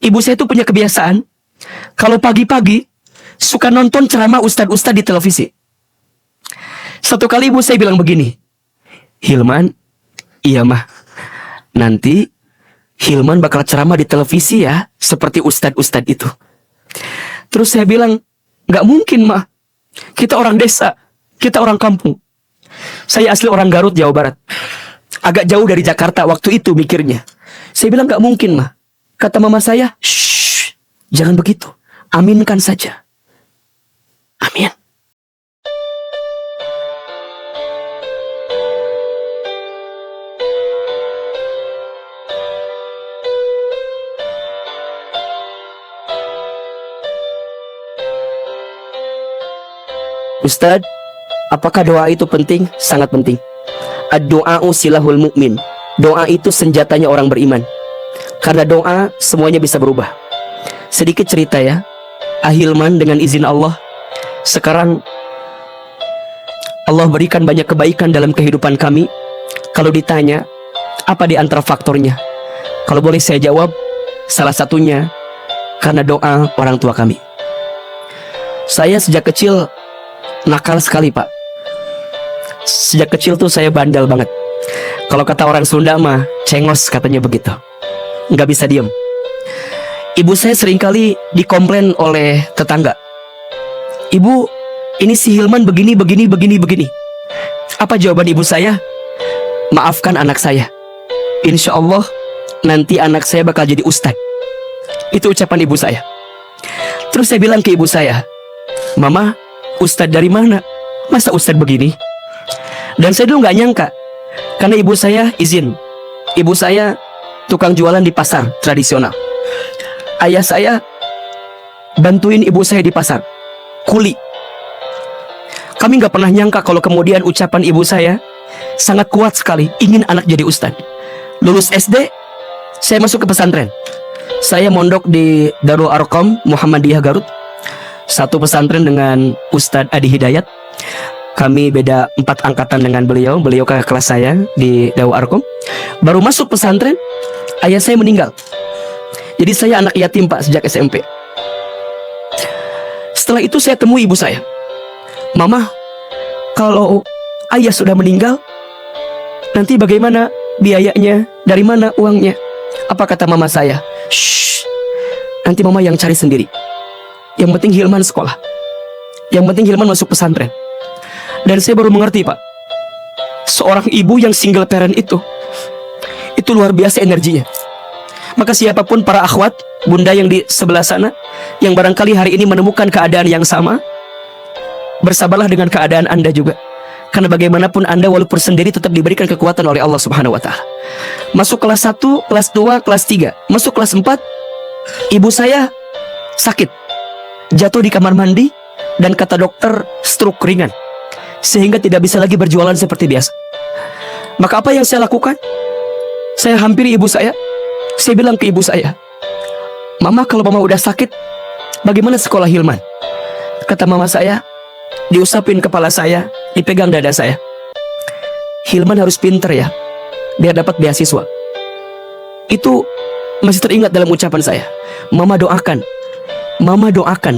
Ibu saya tuh punya kebiasaan, kalau pagi-pagi suka nonton ceramah ustadz-ustadz di televisi. Satu kali ibu saya bilang begini, "Hilman, iya mah, nanti Hilman bakal ceramah di televisi ya, seperti ustadz-ustadz itu." Terus saya bilang, "Gak mungkin mah, kita orang desa, kita orang kampung. Saya asli orang Garut, Jawa Barat. Agak jauh dari Jakarta waktu itu mikirnya." Saya bilang, "Gak mungkin mah." Kata mama saya, "Shh, jangan begitu, aminkan saja." Amin. Ustadz, apakah doa itu penting? Sangat penting. Ad-du'a'u silahul mu'min. Doa itu senjatanya orang beriman. Karena doa semuanya bisa berubah. Sedikit cerita ya, Ahilman dengan izin Allah, sekarang Allah berikan banyak kebaikan dalam kehidupan kami. Kalau ditanya, apa di antara faktornya? Kalau boleh saya jawab, salah satunya karena doa orang tua kami. Saya sejak kecil nakal sekali, Pak. Sejak kecil tuh saya bandel banget. Kalau kata orang Sunda mah, cengos katanya begitu. Nggak bisa diem. Ibu saya seringkali dikomplain oleh tetangga. "Ibu, ini si Hilman begini. Apa jawaban ibu saya? Maafkan anak saya. Insya Allah nanti anak saya bakal jadi ustadz." Itu ucapan ibu saya. Terus saya bilang ke ibu saya, "Mama, ustadz dari mana? Masa ustadz begini?" Dan saya dulu nggak nyangka, karena ibu saya izin. Ibu saya tukang jualan di pasar tradisional. Ayah saya bantuin ibu saya di pasar, kuli. Kami nggak pernah nyangka kalau kemudian ucapan ibu saya sangat kuat sekali, ingin anak jadi ustadz. Lulus SD, saya masuk ke pesantren. Saya mondok di Darul Arqam Muhammadiyah Garut. Satu pesantren dengan Ustadz Adi Hidayat. Kami beda 4 angkatan dengan beliau. Beliau kakak kelas saya di Darul Arqam. Baru masuk pesantren, ayah saya meninggal. Jadi saya anak yatim, Pak, sejak SMP. Setelah itu saya temui ibu saya. "Mama, kalau ayah sudah meninggal, nanti bagaimana biayanya? Dari mana uangnya?" Apa kata mama saya? "Shh, nanti mama yang cari sendiri. Yang penting Hilman sekolah. Yang penting Hilman masuk pesantren." Dan saya baru mengerti, Pak, seorang ibu yang single parent itu luar biasa energinya. Maka siapapun para akhwat, bunda yang di sebelah sana, yang barangkali hari ini menemukan keadaan yang sama, bersabarlah dengan keadaan Anda juga. Karena bagaimanapun Anda walaupun sendiri tetap diberikan kekuatan oleh Allah Subhanahu wa Ta'ala. Masuk kelas 1, kelas 2, kelas 3, masuk kelas 4, ibu saya sakit, jatuh di kamar mandi, dan kata dokter stroke ringan, sehingga tidak bisa lagi berjualan seperti biasa. Maka apa yang saya lakukan? Saya hampiri ibu saya. Saya bilang ke ibu saya, "Mama, kalau mama udah sakit, bagaimana sekolah Hilman?" Kata mama saya, diusapin kepala saya, dipegang dada saya, "Hilman harus pinter ya, biar dapat beasiswa." Itu masih teringat dalam ucapan saya. Mama doakan,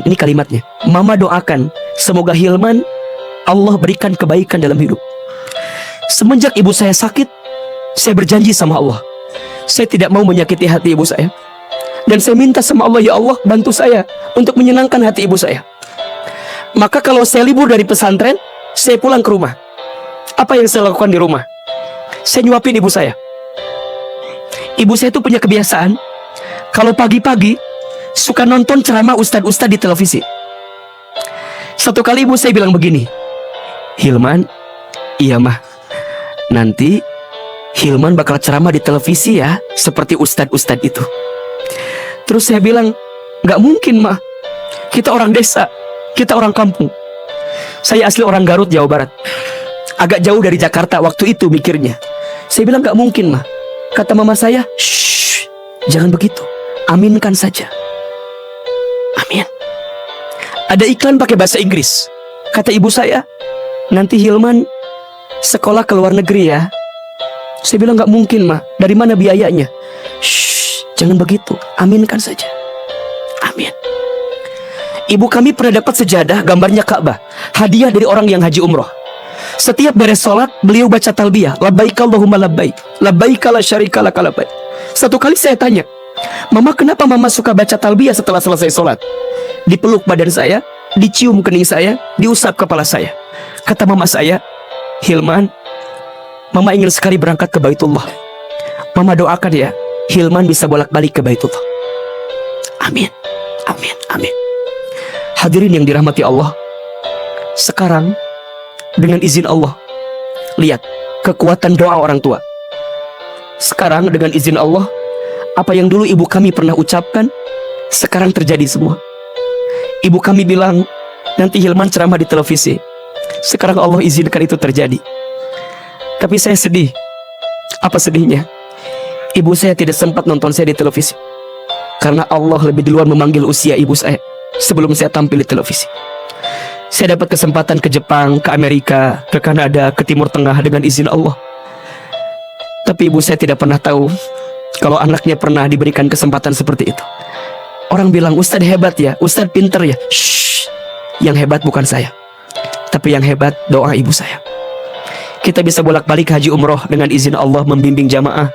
ini kalimatnya, "Mama doakan, semoga Hilman Allah berikan kebaikan dalam hidup." Semenjak ibu saya sakit, saya berjanji sama Allah, saya tidak mau menyakiti hati ibu saya. Dan saya minta sama Allah, "Ya Allah, bantu saya untuk menyenangkan hati ibu saya." Maka kalau saya libur dari pesantren, saya pulang ke rumah. Apa yang saya lakukan di rumah? Saya nyuapin ibu saya. Ibu saya tuh punya kebiasaan, kalau pagi-pagi suka nonton ceramah ustadz-ustadz di televisi. Satu kali ibu saya bilang begini, "Hilman, iya mah, nanti Hilman bakal ceramah di televisi ya, seperti ustadz-ustadz itu." Terus saya bilang, "Gak mungkin mah, kita orang desa, kita orang kampung. Saya asli orang Garut, Jawa Barat. Agak jauh dari Jakarta waktu itu mikirnya." Saya bilang, "Gak mungkin mah." Kata mama saya, "Shh, jangan begitu, aminkan saja." Amin. Ada iklan pakai bahasa Inggris. Kata ibu saya, "Nanti Hilman sekolah ke luar negeri ya." Saya bilang, "Gak mungkin mah, dari mana biayanya?" "Shh, jangan begitu, aminkan saja." Amin. Ibu kami pernah dapat sejadah gambarnya Ka'bah, hadiah dari orang yang haji umroh. Setiap beres sholat, beliau baca talbiyah, labbaik Allahumma labbaik, labbaik la syarika laka labbaik. Satu kali saya tanya, Mama, kenapa Mama suka baca talbiyah setelah selesai sholat? Dipeluk badan saya, dicium kening saya, diusap kepala saya. Kata Mama saya, Hilman, Mama ingin sekali berangkat ke Baitullah. Mama doakan ya, Hilman bisa bolak-balik ke Baitullah. Amin, amin, amin. Hadirin yang dirahmati Allah, sekarang dengan izin Allah, lihat kekuatan doa orang tua. Sekarang dengan izin Allah, apa yang dulu ibu kami pernah ucapkan, sekarang terjadi semua. Ibu kami bilang, nanti Hilman ceramah di televisi. Sekarang Allah izinkan itu terjadi. Tapi saya sedih. Apa sedihnya? Ibu saya tidak sempat nonton saya di televisi, karena Allah lebih duluan memanggil usia ibu saya sebelum saya tampil di televisi. Saya dapat kesempatan ke Jepang, ke Amerika, ke Kanada, ke Timur Tengah dengan izin Allah. Tapi ibu saya tidak pernah tahu kalau anaknya pernah diberikan kesempatan seperti itu. Orang bilang, Ustadz hebat ya, Ustadz pinter ya. Shh, yang hebat bukan saya, tapi yang hebat doa ibu saya. Kita bisa bolak-balik haji umroh dengan izin Allah membimbing jamaah,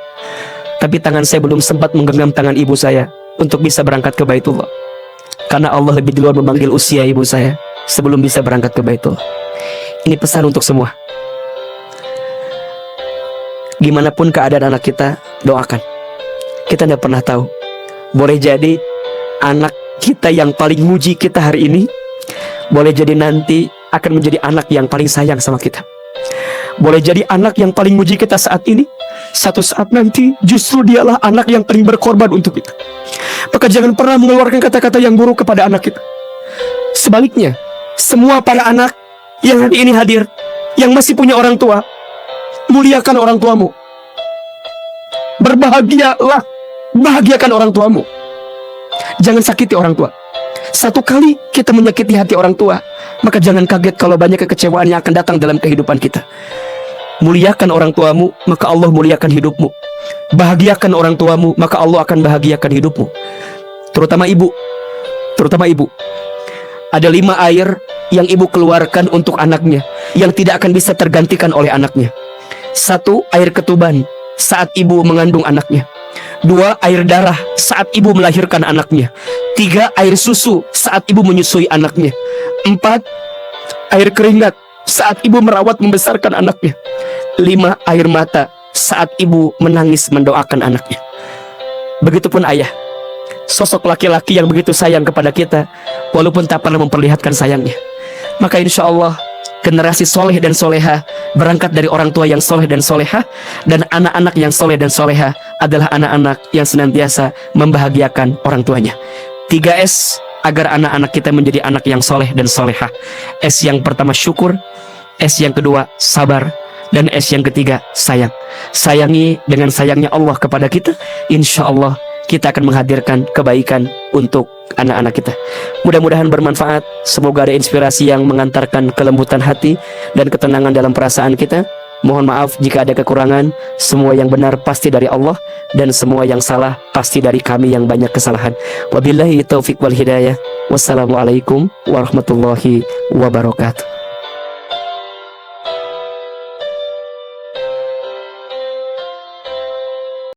tapi tangan saya belum sempat menggenggam tangan ibu saya untuk bisa berangkat ke Baitullah, karena Allah lebih duluan memanggil usia ibu saya sebelum bisa berangkat ke Baitullah. Ini pesan untuk semua. Gimana pun keadaan anak kita, doakan. Kita tidak pernah tahu, boleh jadi anak kita yang paling muji kita hari ini, boleh jadi nanti akan menjadi anak yang paling sayang sama kita. Boleh jadi anak yang paling muji kita saat ini, satu saat nanti justru dialah anak yang paling berkorban untuk kita. Maka jangan pernah mengeluarkan kata-kata yang buruk kepada anak kita. Sebaliknya, semua para anak yang hari ini hadir, yang masih punya orang tua, muliakan orang tuamu. Berbahagialah, bahagiakan orang tuamu. Jangan sakiti orang tua. Satu kali kita menyakiti hati orang tua, maka jangan kaget kalau banyak kekecewaan yang akan datang dalam kehidupan kita. Muliakan orang tuamu, maka Allah muliakan hidupmu. Bahagiakan orang tuamu, maka Allah akan bahagiakan hidupmu. Terutama ibu. Terutama ibu. Ada 5 air yang ibu keluarkan untuk anaknya, yang tidak akan bisa tergantikan oleh anaknya. 1, air ketuban saat ibu mengandung anaknya. 2, air darah saat ibu melahirkan anaknya. 3, air susu saat ibu menyusui anaknya. 4, air keringat saat ibu merawat membesarkan anaknya. 5, air mata saat ibu menangis mendoakan anaknya. Begitupun ayah, sosok laki-laki yang begitu sayang kepada kita, walaupun tak pernah memperlihatkan sayangnya. Maka insya Allah generasi soleh dan soleha berangkat dari orang tua yang soleh dan soleha, dan anak-anak yang soleh dan soleha adalah anak-anak yang senantiasa membahagiakan orang tuanya. 3S agar anak-anak kita menjadi anak yang soleh dan soleha. S yang pertama syukur, S yang kedua sabar, dan S yang ketiga sayang. Sayangi dengan sayangnya Allah kepada kita, insya Allah kita akan menghadirkan kebaikan untuk anak-anak kita. Mudah-mudahan bermanfaat. Semoga ada inspirasi yang mengantarkan kelembutan hati dan ketenangan dalam perasaan kita. Mohon maaf jika ada kekurangan. Semua yang benar pasti dari Allah, dan semua yang salah pasti dari kami yang banyak kesalahan. Wabillahi taufiq wal hidayah. Wassalamualaikum warahmatullahi wabarakatuh.